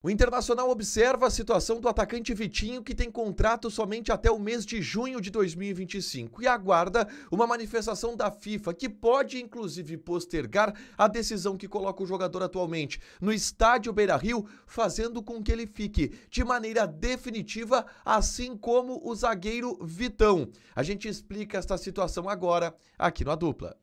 O Internacional observa a situação do atacante Vitinho, que tem contrato somente até o mês de junho de 2025 e aguarda uma manifestação da FIFA, que pode inclusive postergar a decisão que coloca o jogador atualmente no estádio Beira-Rio, fazendo com que ele fique de maneira definitiva, assim como o zagueiro Vitão. A gente explica esta situação agora aqui no A Dupla.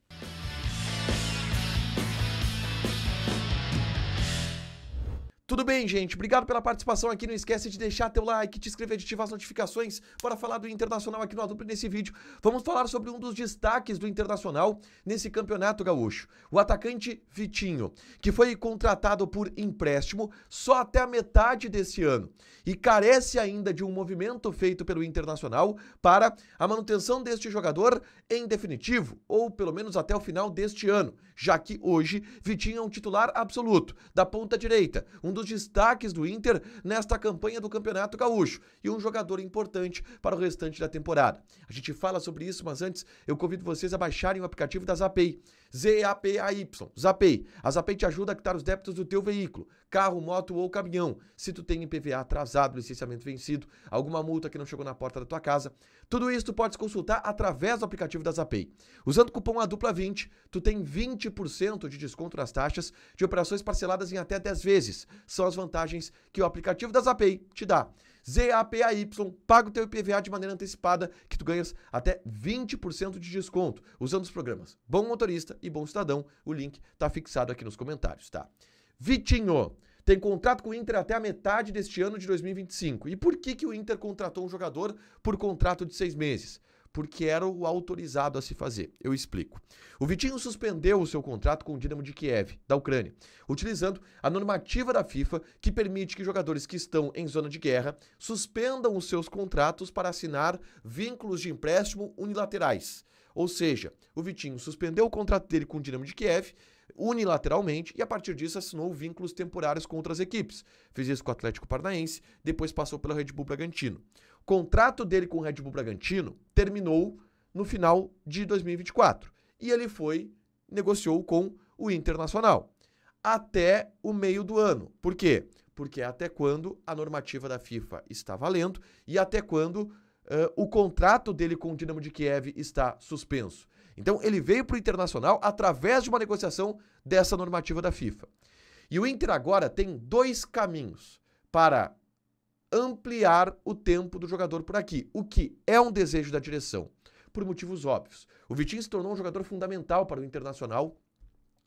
Tudo bem, gente? Obrigado pela participação aqui. Não esquece de deixar teu like, te inscrever, de ativar as notificações. Bora falar do Internacional aqui no A Dupla nesse vídeo. Vamos falar sobre um dos destaques do Internacional nesse campeonato gaúcho. O atacante Vitinho, que foi contratado por empréstimo só até a metade desse ano e carece ainda de um movimento feito pelo Internacional para a manutenção deste jogador em definitivo, ou pelo menos até o final deste ano, já que hoje Vitinho é um titular absoluto da ponta direita, um dos destaques do Inter nesta campanha do Campeonato Gaúcho e um jogador importante para o restante da temporada. A gente fala sobre isso, mas antes eu convido vocês a baixarem o aplicativo da Zapay. Z-A-P-A-Y, Zapay. A Zapay te ajuda a quitar os débitos do teu veículo, carro, moto ou caminhão. Se tu tem IPVA atrasado, licenciamento vencido, alguma multa que não chegou na porta da tua casa, tudo isso tu podes consultar através do aplicativo da Zapay. Usando o cupom ADUPLA20, tu tem 20% de desconto nas taxas de operações parceladas em até 10 vezes. São as vantagens que o aplicativo da Zapay te dá. Z-A-P-A-Y, paga o teu IPVA de maneira antecipada, que tu ganhas até 20% de desconto, usando os programas Bom Motorista e Bom Cidadão. O link tá fixado aqui nos comentários, tá? Vitinho tem contrato com o Inter até a metade deste ano de 2025. E por que o Inter contratou um jogador por contrato de 6 meses? Porque era o autorizado a se fazer. Eu explico. O Vitinho suspendeu o seu contrato com o Dinamo de Kiev, da Ucrânia, utilizando a normativa da FIFA que permite que jogadores que estão em zona de guerra suspendam os seus contratos para assinar vínculos de empréstimo unilaterais. Ou seja, o Vitinho suspendeu o contrato dele com o Dinamo de Kiev unilateralmente e a partir disso assinou vínculos temporários com outras equipes. Fez isso com o Atlético Paranaense, depois passou pelo Red Bull Bragantino. O contrato dele com o Red Bull Bragantino terminou no final de 2024 e ele negociou com o Internacional até o meio do ano. Por quê? Porque é até quando a normativa da FIFA está valendo e até quando o contrato dele com o Dinamo de Kiev está suspenso. Então ele veio para o Internacional através de uma negociação dessa normativa da FIFA. E o Inter agora tem 2 caminhos para ampliar o tempo do jogador por aqui, o que é um desejo da direção, por motivos óbvios. O Vitinho se tornou um jogador fundamental para o Internacional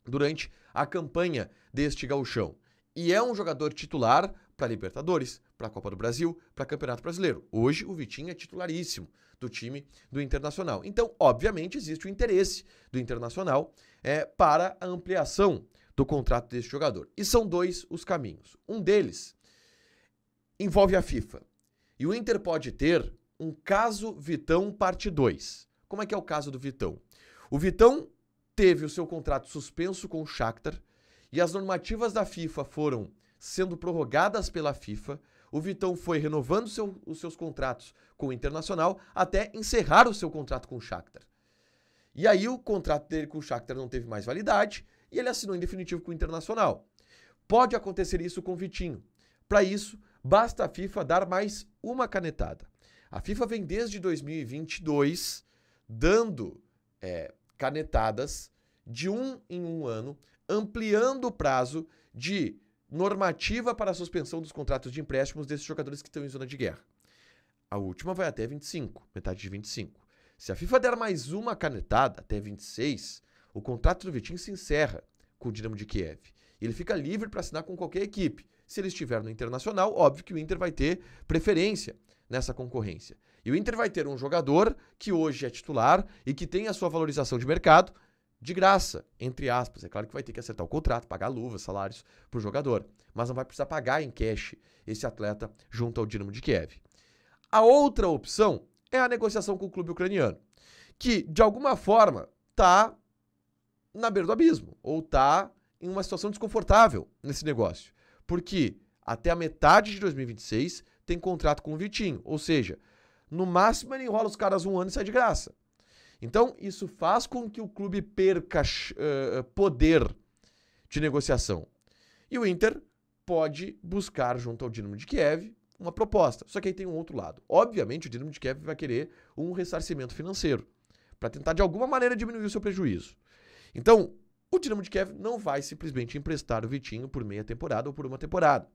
durante a campanha deste gauchão. E é um jogador titular para Libertadores, para a Copa do Brasil, para Campeonato Brasileiro. Hoje o Vitinho é titularíssimo do time do Internacional. Então, obviamente, existe o interesse do Internacional para a ampliação do contrato desse jogador. E são 2 os caminhos. Um deles envolve a FIFA. E o Inter pode ter um caso Vitão parte 2. Como é que é o caso do Vitão? O Vitão teve o seu contrato suspenso com o Shakhtar e as normativas da FIFA foram sendo prorrogadas pela FIFA. O Vitão foi renovando os seus contratos com o Internacional até encerrar o seu contrato com o Shakhtar. E aí o contrato dele com o Shakhtar não teve mais validade e ele assinou em definitivo com o Internacional. Pode acontecer isso com o Vitinho. Para isso, basta a FIFA dar mais uma canetada. A FIFA vem desde 2022 dando canetadas de 1 em 1 ano, ampliando o prazo de normativa para a suspensão dos contratos de empréstimos desses jogadores que estão em zona de guerra. A última vai até 25, metade de 25. Se a FIFA der mais uma canetada até 26, o contrato do Vitinho se encerra com o Dinamo de Kiev. Ele fica livre para assinar com qualquer equipe. Se ele estiver no Internacional, óbvio que o Inter vai ter preferência nessa concorrência. E o Inter vai ter um jogador que hoje é titular e que tem a sua valorização de mercado de graça, entre aspas. É claro que vai ter que acertar o contrato, pagar luvas, salários para o jogador, mas não vai precisar pagar em cash esse atleta junto ao Dinamo de Kiev. A outra opção é a negociação com o clube ucraniano, que de alguma forma está na beira do abismo, ou está em uma situação desconfortável nesse negócio, porque até a metade de 2026 tem contrato com o Vitinho, ou seja, no máximo ele enrola os caras 1 ano e sai de graça. Então, isso faz com que o clube perca poder de negociação. E o Inter pode buscar junto ao Dinamo de Kiev uma proposta. Só que aí tem um outro lado. Obviamente, o Dinamo de Kiev vai querer um ressarcimento financeiro para tentar, de alguma maneira, diminuir o seu prejuízo. Então, o Dinamo de Kiev não vai simplesmente emprestar o Vitinho por meia temporada ou por uma temporada.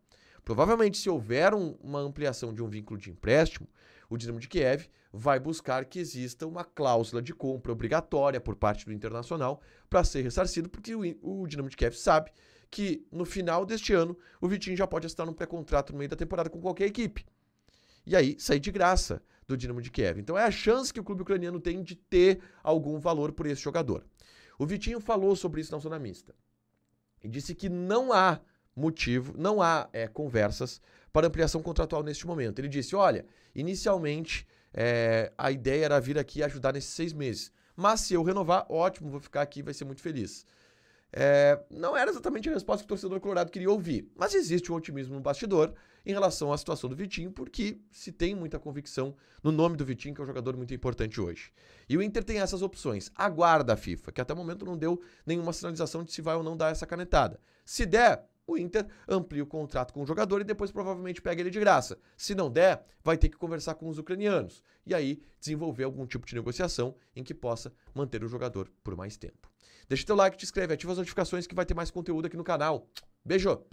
Provavelmente, se houver uma ampliação de um vínculo de empréstimo, o Dinamo de Kiev vai buscar que exista uma cláusula de compra obrigatória por parte do Internacional para ser ressarcido, porque o Dinamo de Kiev sabe que no final deste ano o Vitinho já pode assinar um pré-contrato no meio da temporada com qualquer equipe. E aí sair de graça do Dinamo de Kiev. Então é a chance que o clube ucraniano tem de ter algum valor por esse jogador. O Vitinho falou sobre isso na zona mista e disse que não há motivo, não há conversas para ampliação contratual neste momento. Ele disse, olha, inicialmente a ideia era vir aqui ajudar nesses 6 meses, mas se eu renovar, ótimo, vou ficar aqui, vai ser muito feliz. Não era exatamente a resposta que o torcedor colorado queria ouvir, mas existe um otimismo no bastidor em relação à situação do Vitinho, porque se tem muita convicção no nome do Vitinho, que é um jogador muito importante hoje. E o Inter tem essas opções. Aguarda a FIFA, que até o momento não deu nenhuma sinalização de se vai ou não dar essa canetada. Se der, o Inter amplia o contrato com o jogador e depois provavelmente pega ele de graça. Se não der, vai ter que conversar com os ucranianos e aí desenvolver algum tipo de negociação em que possa manter o jogador por mais tempo. Deixa teu like, te inscreve, ativa as notificações que vai ter mais conteúdo aqui no canal. Beijo!